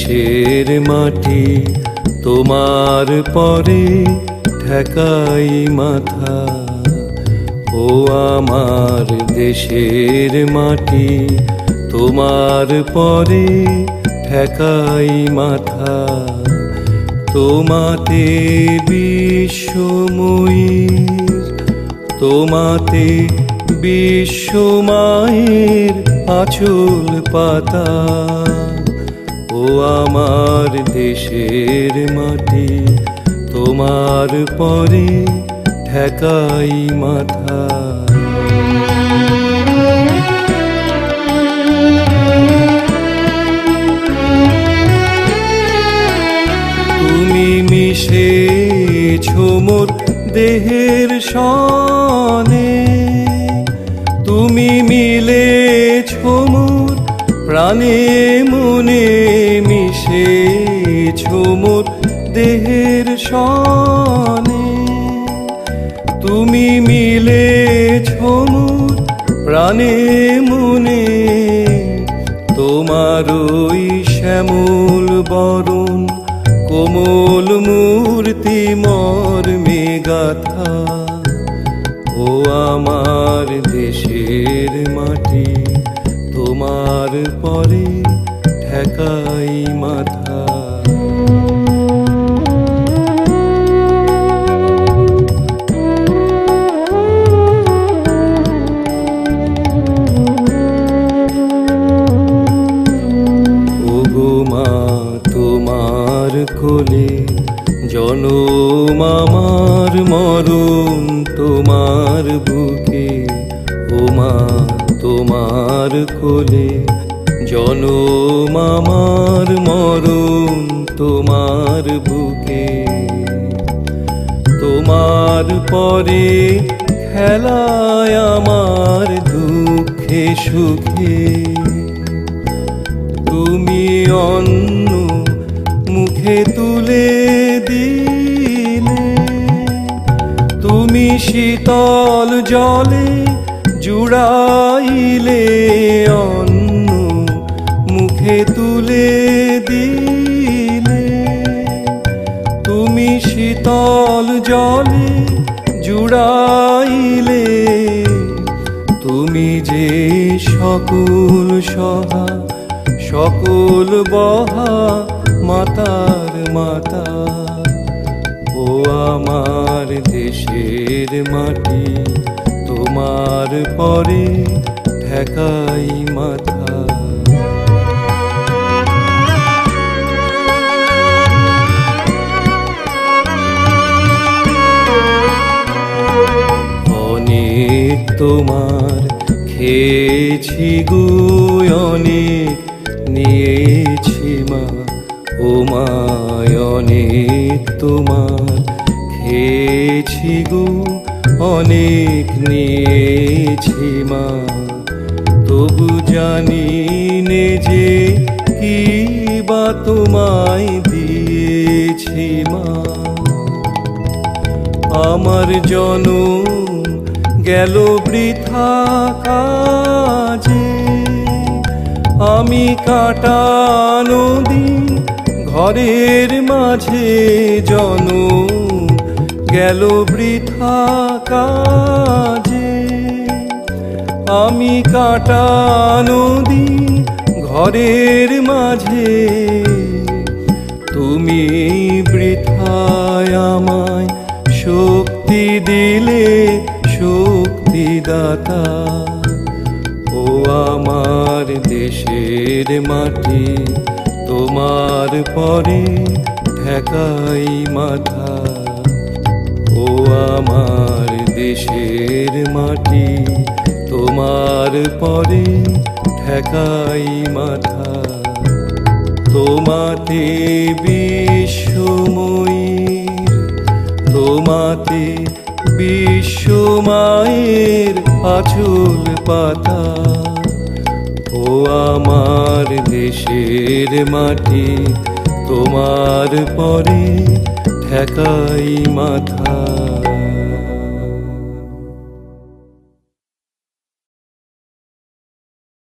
দেশের মাটি তোমার পরে ঠেকাই মাথা। ও আমার দেশের মাটি তোমার পরে ঠেকাই মাথা। তোমাতে বিশ্বময়ীর, তোমাতে বিশ্বমায়ের আঁচল পাতা। ও আমার দেশের মাটি তোমার পরে ঠেকাই মাথা। তুমি মিশেছো মোর দেহের সনে, তুমি মিলেছো মোর প্রাণে মনে। মিশেছো মোর দেহের সনে, তুমি মিলেছো মোর প্রাণে মনে। তোমার ওই শ্যামল বরণ কোমল মূর্তি মর্মে গাথা। ও আমার দেশের মাটি তোমার পরে ঠেকাই মাথা। ওগো মা তোমার কোলে জনম আমার, মরণ তোমার বুকে। ও মা তোমার কোলে জনম আমার, মরণ তোমার বুকে। তোমার পরে খেলায় আমার দুঃখে সুখে। তুমি অন্ন মুখে তুলে দিলে, তুমি শীতল জলে জুড়াইলে। অন্ন মুখে তুলে দিলে, তুমি শীতল জলে জুড়াইলে। তুমি যে সকল সহা সকল বহা মাতার মাতা। ও আমার দেশের মাটি তোমার পরে ঠেকাই মাথা। অনেক তোমার খেয়েছি গো, অনেক নিয়েছি মা। ও মা অনেক তোমার খেয়েছি গো, অনেক নিয়েছি মা। তবু জানি নে যে কি বা তোমায় দিয়েছি মা। আমার জনম গেল বৃথা কাজে, আমি কাটানো দিন ঘরের মাঝে। জনম গেল বৃথা কাজে, আমি কাটানো দিন ঘরের মাঝে। তুমি বৃথায় আমায় শক্তি দিলে, শক্তিদাতা। ও আমার দেশের মাটি তোমার পরে ঠেকাই মাথা। ও আমার দেশের মাটি তোমার পরে ঠেকাই মাথা। তোমাতে বিশ্বময়ীর, তোমাতে বিশ্বমায়ের আঁচল পাতা। ও আমার দেশের মাটি তোমার পরে ঠেকাই মাথা।